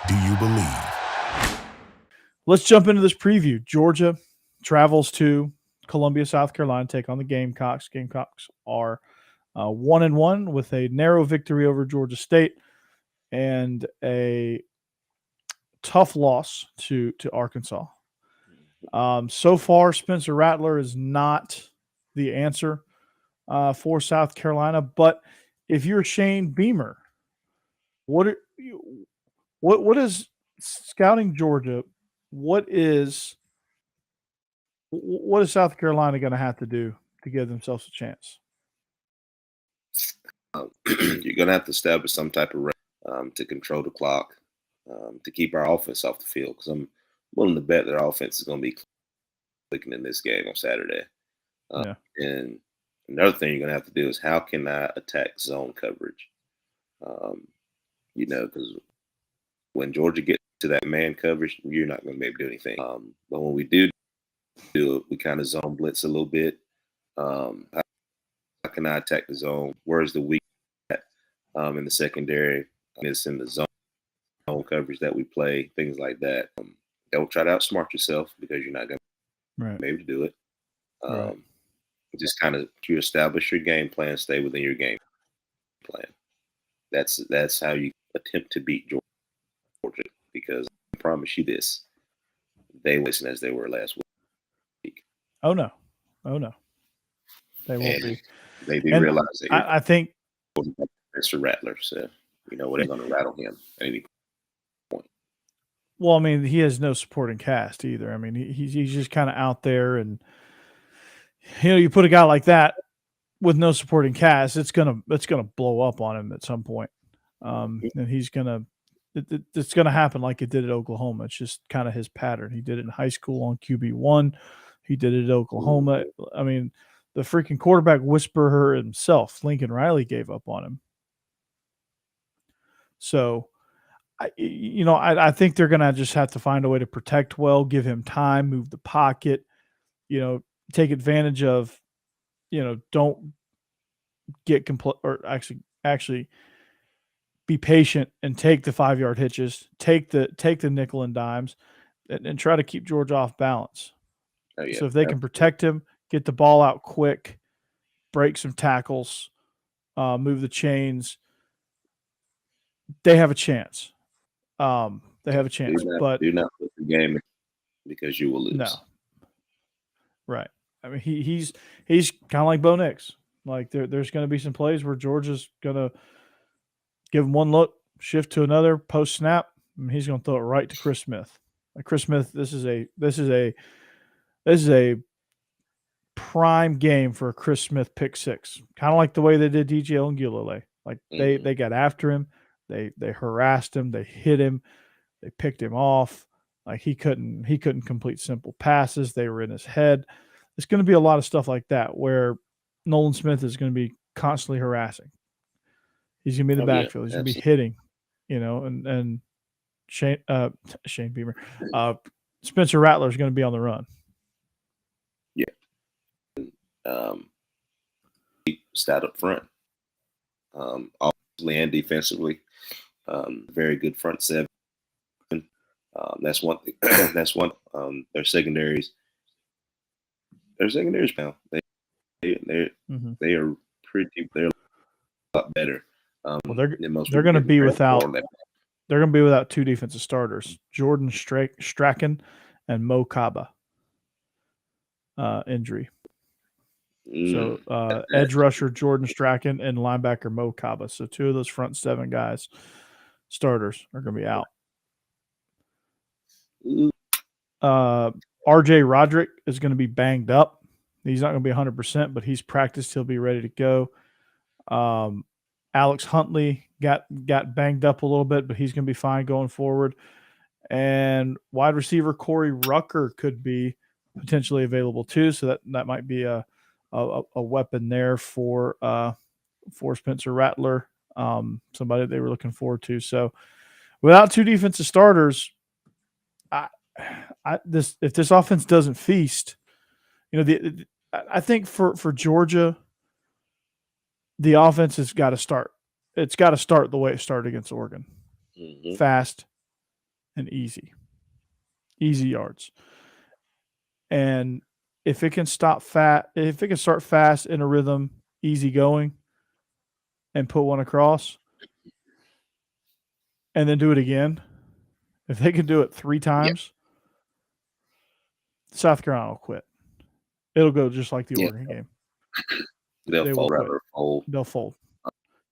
Do you believe? Let's jump into this preview. Georgia travels to Columbia, South Carolina, take on the Gamecocks. Gamecocks are 1-1 with a narrow victory over Georgia State and a tough loss to Arkansas. So far, Spencer Rattler is not the answer for South Carolina. But if you're Shane Beamer, what are, what is scouting Georgia? What is what is South Carolina going to have to do to give themselves a chance? You're going to have to establish some type of to control the clock, to keep our offense off the field. Because I'm willing to bet that our offense is going to be clicking in this game on Saturday. Yeah. And another thing you're going to have to do is how can I attack zone coverage? Because when Georgia gets to that man coverage, you're not going to be able to do anything. But when we do it, we kind of zone blitz a little bit. How can I attack the zone? Where's the weak at in the secondary? It's in the zone coverage that we play, things like that. Don't try to outsmart yourself because you're not going to be able to do it. Right. Just kind of you establish your game plan, stay within your game plan. That's how you attempt to beat Georgia, because I promise you this, they listen as they were last week. Oh no, they won't be. They do realize that I think Mr. Rattler, so we're going to rattle him at any point. Well, I mean, he has no supporting cast either. I mean, he's just kind of out there, and you put a guy like that with no supporting cast, it's gonna blow up on him at some point, and he's gonna. It's going to happen like it did at Oklahoma. It's just kind of his pattern. He did it in high school on QB1. He did it at Oklahoma. I mean, the freaking quarterback whisperer himself, Lincoln Riley, gave up on him. So, I think they're going to just have to find a way to protect well, give him time, move the pocket, take advantage of, don't get or actually be patient and take the 5-yard hitches, take the nickel and dimes, and try to keep George off balance. Oh, yeah, so if they can protect him, get the ball out quick, break some tackles, move the chains, they have a chance. They have a chance. But do not put the game because you will lose. No. Right. I mean, he's kind of like Bo Nix. Like there's going to be some plays where Georgia's going to give him one look, shift to another, post snap, and he's going to throw it right to Chris Smith. Like Chris Smith, this is a prime game for a Chris Smith pick six. Kind of like the way they did DJ Ongulale. Like they got after him, they harassed him, they hit him, they picked him off. Like he couldn't complete simple passes. They were in his head. It's going to be a lot of stuff like that where Nolan Smith is going to be constantly harassing. He's going to be in the backfield. He's going to be hitting, and Shane Beamer, Spencer Rattler is going to be on the run. Yeah. Stat up front, offensively and defensively, very good front seven. That's one thing. That's one. Their secondaries now. They are pretty. They're a lot better. Well, they're going to be without. They're going to be without two defensive starters: Jordan Strachan and Mo Kaba. Injury. So edge rusher Jordan Strachan and linebacker Mo Kaba. So two of those front seven guys, starters, are going to be out. R.J. Roderick is going to be banged up. He's not going to be 100%, but he's practiced. He'll be ready to go. Alex Huntley got banged up a little bit, but he's going to be fine going forward. And wide receiver Corey Rucker could be potentially available too, so that might be a weapon there for Spencer Rattler, somebody they were looking forward to. So without two defensive starters, if this offense doesn't feast, I think for Georgia, the offense has got to start. It's got to start the way it started against Oregon. Fast, and easy yards. And if it can start fast in a rhythm, easy going, and put one across, and then do it again, if they can do it 3 times, South Carolina will quit. It'll go just like the Oregon game. They'll fold. They'll fold.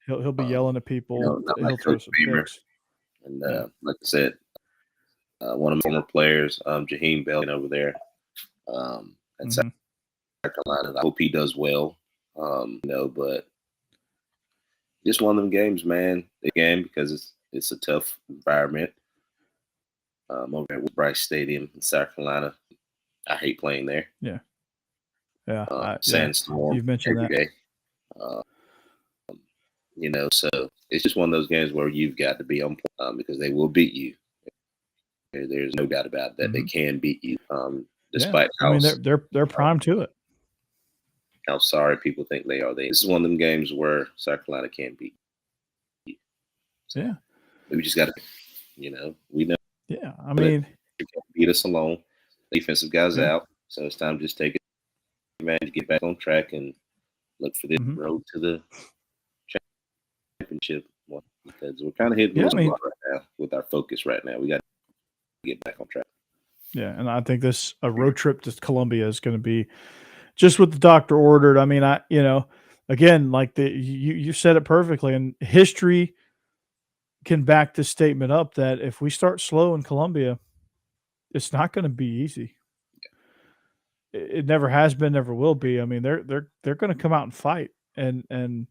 He'll be yelling at people. Not He'll like throw Coach some Beamer. picks. And like I said, one of my former players, Jaheim Bell, over there at South Carolina. I hope he does well. But just one of them games, man. Again, because it's a tough environment. Over at Bryce Stadium in South Carolina, I hate playing there. Yeah. Sandstorm. You've mentioned every that. Day. So it's just one of those games where you've got to be on point because they will beat you. There's no doubt about that. They can beat you, despite how they're primed to it. How sorry people think they are. This is one of them games where South Carolina can't beat you. So we just got to, we know. Yeah, I mean, you can't beat us alone. The defensive guys out, so it's time to just take it, man, to get back on track and look for the road to the championship one, because we're kind of hitting the right now with our focus right now. We got to get back on track. Yeah, and I think a road trip to Columbia is going to be just what the doctor ordered. I mean, again, like you said it perfectly, and history can back this statement up that if we start slow in Columbia, it's not going to be easy. It never has been, never will be. I mean, they're going to come out and fight, and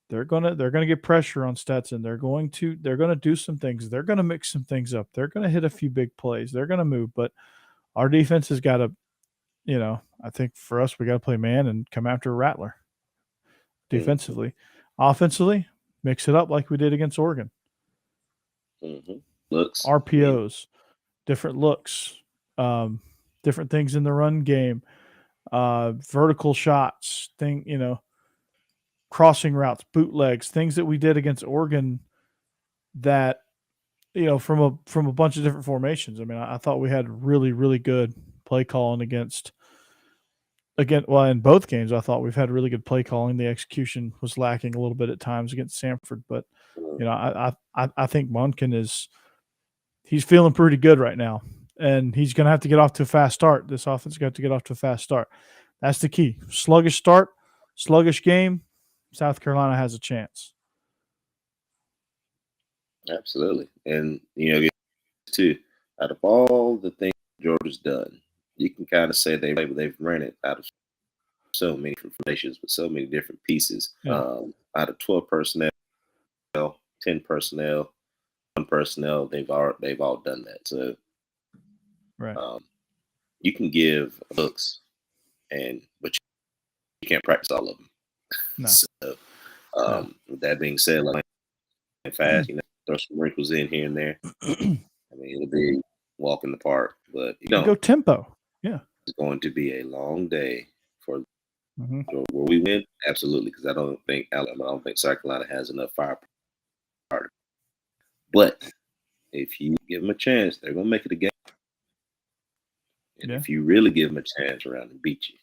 they're gonna get pressure on Stetson. They're going to do some things. They're going to mix some things up. They're going to hit a few big plays. They're going to move, but our defense has got to, I think for us, we got to play man and come after a rattler defensively. Offensively, mix it up like we did against Oregon. Looks, RPOs, different looks, different things in the run game, vertical shots, crossing routes, bootlegs, things that we did against Oregon that, from a bunch of different formations. I mean, I thought we had really, really good play calling in both games. I thought we've had really good play calling. The execution was lacking a little bit at times against Samford, but I think Monken he's feeling pretty good right now, and he's going to have to get off to a fast start. This offense got to get off to a fast start. That's the key. Sluggish start, sluggish game. South Carolina has a chance. Absolutely. And, too, out of all the things Georgia's done, you can kind of say they've ran it out of so many different formations with so many different pieces. Out of 12 personnel, 10 personnel, 1 personnel, they've all done that. So you can give looks, but you can't practice all of them. No. So with that being said, like fast, throw some wrinkles in here and there. I mean, it'll be a walk in the park, but go tempo. Yeah, it's going to be a long day for where we win. Absolutely, because I don't think South Carolina has enough firepower. But if you give them a chance, they're going to make it a game. And if you really give them a chance around and beat you,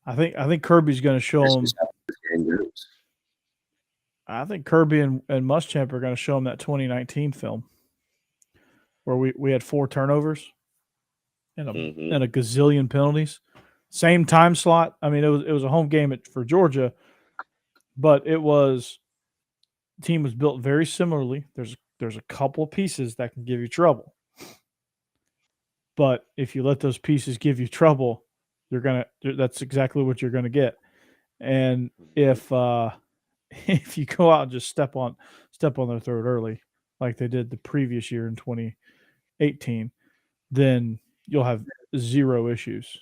I think Kirby's going to show them. I think Kirby and Muschamp are going to show them that 2019 film where we had 4 turnovers and a gazillion penalties. Same time slot. I mean, it was a home game for Georgia, but the team was built very similarly. There's a couple of pieces that can give you trouble, but if you let those pieces give you trouble, that's exactly what you're gonna get. And if you go out and just step on their throat early, like they did the previous year in 2018, then you'll have 0 issues.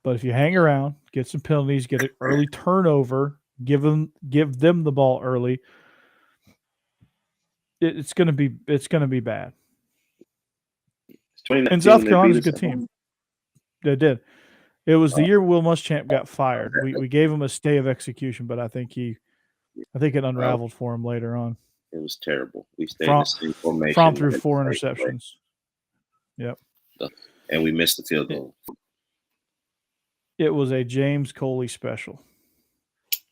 But if you hang around, get some penalties, get an early turnover, give them the ball early, it's gonna be bad. And South Carolina's a good team. They did. It was the year Will Muschamp got fired. We gave him a stay of execution, but I think it unraveled for him later on. It was terrible. We stayed in the same formation. Fromm threw 4 interceptions. Yep. And we missed the field goal. It was a James Coley special.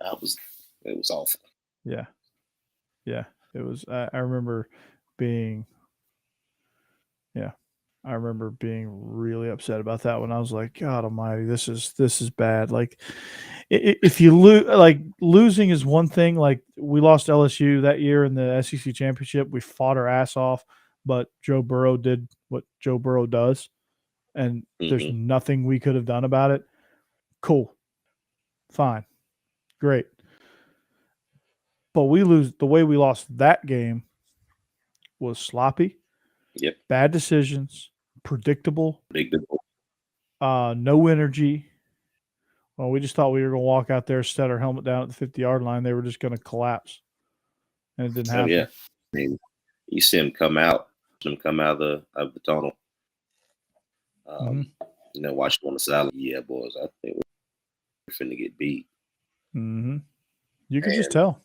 It was awful. Yeah. Yeah. It was. I remember being. Yeah. I remember being really upset about that one. I was like, God Almighty, this is bad. Like, if you lose, like losing is one thing. Like we lost LSU that year in the SEC championship. We fought our ass off, but Joe Burrow did what Joe Burrow does, and there's nothing we could have done about it. Cool, fine, great. But we lose the way we lost that game was sloppy. Yep. Bad decisions, predictable. Predictable. No energy. Well, we just thought we were going to walk out there, set our helmet down at the 50-yard line. They were just going to collapse, and it didn't happen. Yeah, I mean, you see them come out of the tunnel. You know, watch them on the side. Yeah, boys, I think we're finna get beat. You could just tell.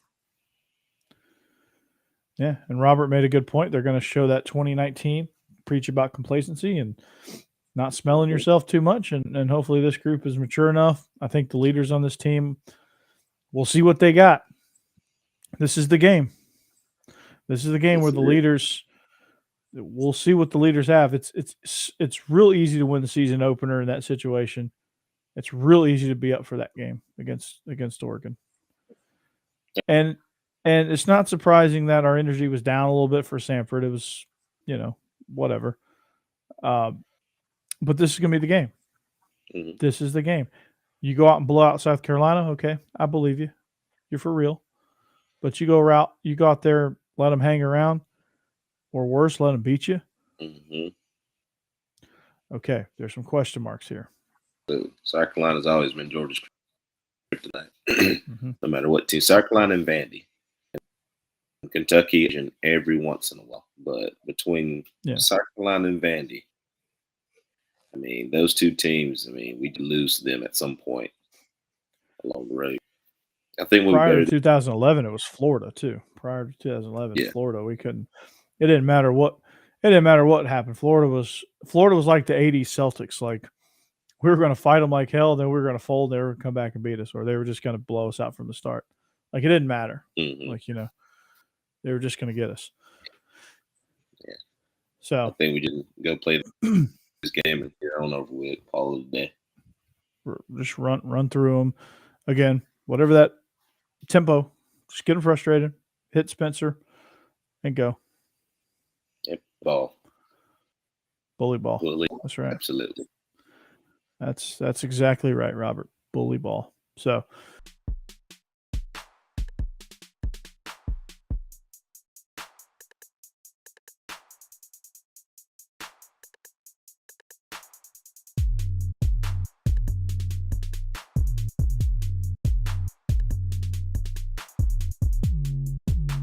Yeah, and Robert made a good point. They're going to show that 2019, preach about complacency and not smelling yourself too much, and hopefully this group is mature enough. I think the leaders on this team will see what they got. This is the game. This is the game where the leaders. We'll see what the leaders have. It's real easy to win the season opener in that situation. It's real easy to be up for that game against Oregon. And it's not surprising that our energy was down a little bit for Samford. It was, whatever. But this is going to be the game. This is the game. You go out and blow out South Carolina, okay, I believe you. You're for real. But you go out there, let them hang around, or worse, let them beat you. Okay, there's some question marks here. South Carolina's always been Georgia's kryptonite. No matter what team. South Carolina and Vandy. And Kentucky and every once in a while. But between South Carolina and Vandy, I mean, those two teams, I mean, we lose to them at some point along the road. I think prior to 2011, it was Florida too. Prior to 2011, Florida, we couldn't. It didn't matter what happened. Florida was like the '80s Celtics. Like we were going to fight them like hell, then we were going to fold. They were going to come back and beat us, or they were just going to blow us out from the start. Like it didn't matter. Like they were just going to get us. Yeah. So I think we just go play this game and get on over with all of the day. Just run through them again. Whatever that tempo, just get them frustrated. Hit Spencer and go. Yep, ball. Bully ball. That's right. Absolutely. That's exactly right, Robert. Bully ball. So